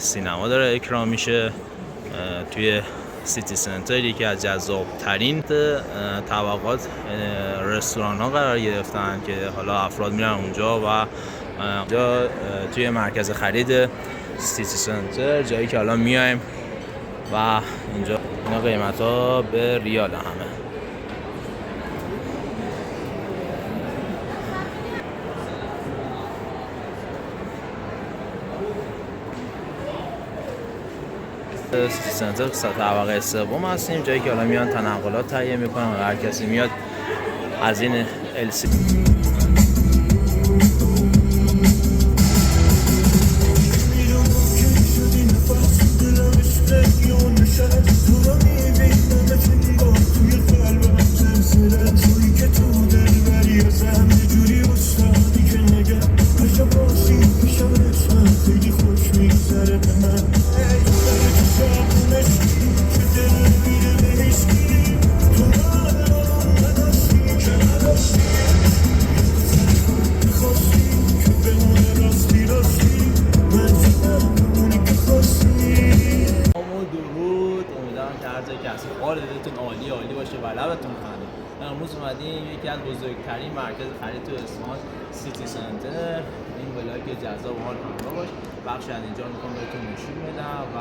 سینما داره اکرام میشه توی سیتی سنتر. یکی از جذاب‌ترین طبقات رستوران ها قرار گرفتن که حالا افراد میرن اونجا و اونجا توی مرکز خرید سیتی سنتر، جایی که حالا میایم و اینجا اینا قیمت ها به ریال همه. سیتی سنتر طبقه سوم هستیم، جایی که حالا میان تنقلات تهیه میکنن و هر کسی میاد از این LC قالتون عالی باشه و لبتون خنده. امروز اومدیم یکی از بزرگترین مرکز خرید تو اصفهان، سیتی سنتر. این بلاک جذاب و حال همراه باش. بخش از اینجا میخوام بهتون نشون بدم و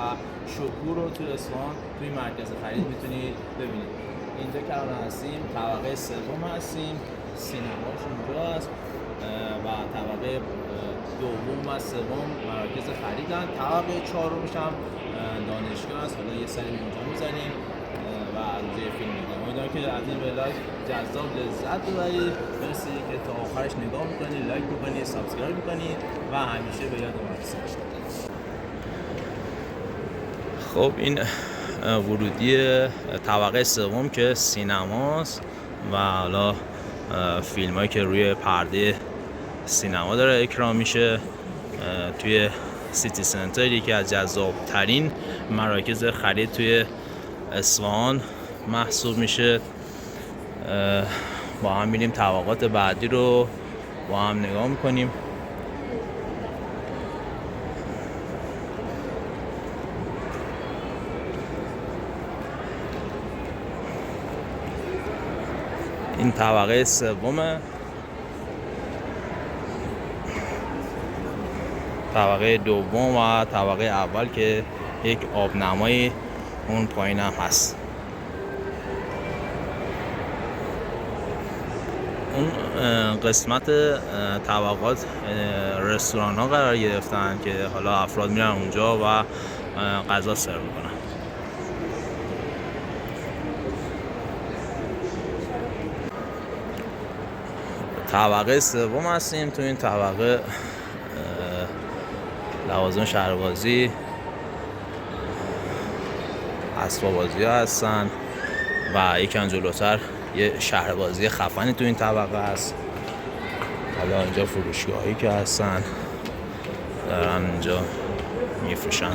شکور رو تو اصفهان توی مرکز خرید میتونید ببینید. اینجا که الان هستیم طبقه سوم هستیم، سینماش اونجا است و طبقه دوم و سوم مراکز خریدن. طبقه چهارمش هم دانشگاه است. حالا یه سری اونجا میزنیم و روزه فیلم میدیم. امیدوارم که از این ولاگ جذاب لذت ببرید. مرسی که تا آخرش نگاه میکنید، لایک میکنید، سابسکرایب میکنید و همیشه به یاد ما هستید. خب این ورودی طبقه سوم که سینماست و حالا فیلم هایی که روی پرده سینما داره اکرام میشه توی سیتی سنتر، یکی از جذاب‌ترین مراکز خرید توی اصفهان محسوب میشه. با هم میریم طبقات بعدی رو با هم نگاه میکنیم. این طبقه سومه. طبقه دوم و طبقه اول که یک آبنمایی اون پایین هم هست. اون قسمت طبقات رستوران ها قرار گرفتن که حالا افراد میرن اونجا و غذا سرو میکنن. طبقه سوم هستیم. تو این طبقه لوازم شهربازی، اسباب بازی ها هستن و یکم جلوتر یه شهربازی خفنی تو این طبقه هست. حالا اینجا فروشگاهی که هستن دارن اینجا میفروشن.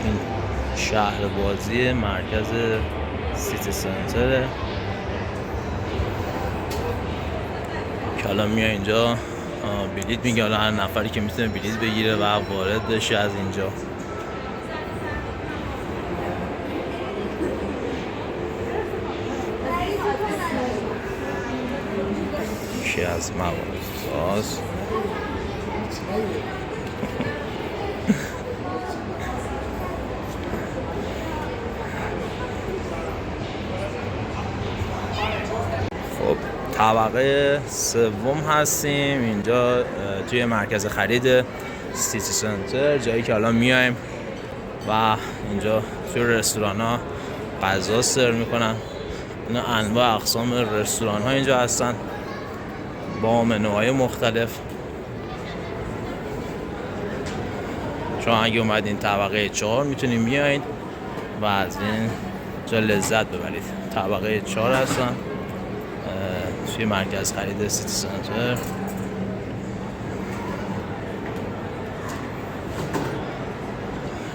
این شهربازی مرکز سیتی سنتره که حالا میاد اینجا بلیط میگه. حالا هر نفری که میتونه بلیط بگیره و وارد بشه از اینجا. یکی از مغازه‌هاست. طبقه سوم هستیم. اینجا توی مرکز خرید سیتی سنتر، جایی که حالا میایم و اینجا توی رستوران ها غذا سرو میکنن. اینا انواع اقسام رستوران ها اینجا هستن با منوهای مختلف. شما اگه اومدین طبقه 4 میتونید بیاین و از این جا لذت ببرید. طبقه 4 هستن توی مرکز خرید سیتی سنتر.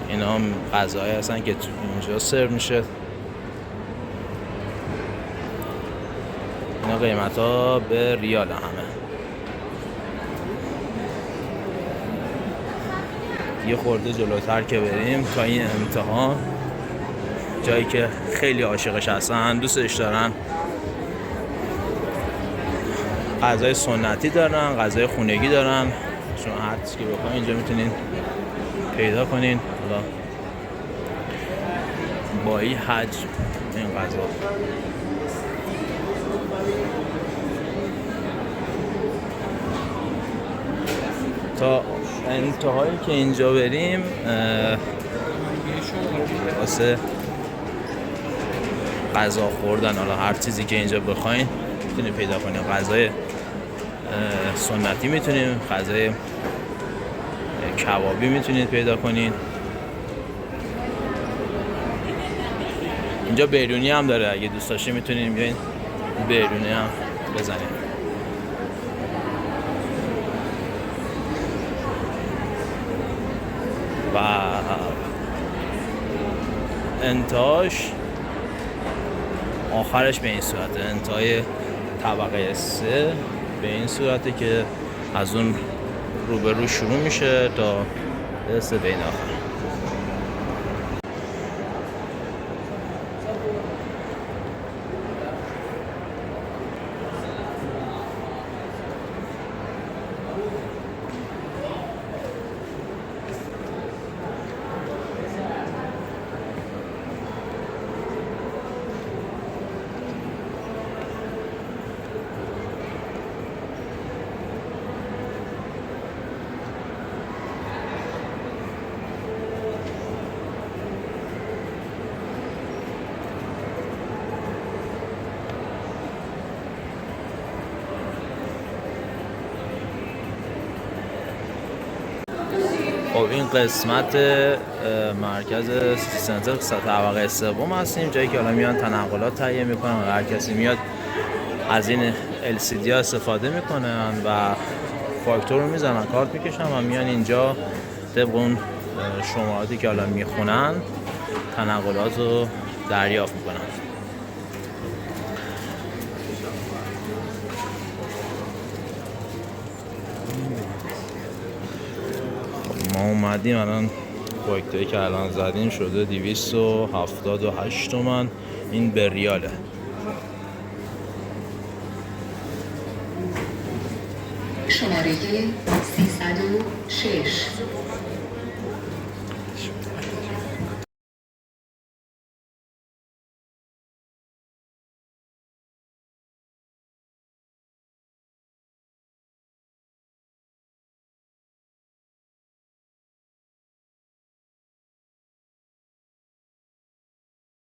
اینا هم غذاهایی هستن که اینجا سرو میشه. اینا قیمت ها به ریال همه. یه خورده جلوتر که بریم تا این انتها، جایی که خیلی عاشقش هستن، دوستش دارن، غذای سنتی دارن، غذای خونگی دارن. شما هر چیزی که بخواید اینجا میتونین پیدا کنین. حالا با این حجم این غذا تا انتهایی که اینجا بریم واسه غذا خوردن، حالا هر چیزی که اینجا بخواین میتونید پیدا کنید. غذای سنتی میتونید، غذای کبابی میتونید پیدا کنید. اینجا بیرونی هم داره، اگه دوست داشتید میتونید بیاین بیرونی هم بزنید. و انتهاش آخرش به این صورته، انتهای طبقه 3 به این صورته که از اون روبرو شروع میشه تا دست بین آخر. خب این قسمت مرکز سیتی سنتر طبقه 3 هستیم، جایی که حالا میان تنقلات تهیه میکنن و هر کسی میاد از این LCD ها استفاده میکنن و فاکتور رو میزنن، کارت میکشن و میان اینجا طبق اون شماراتی که حالا میخونن تنقلات رو دریافت میکنن. ما اومدیم الان فاکتوری که الان زدیم شده 278 تومن. این به ریاله. شماره 306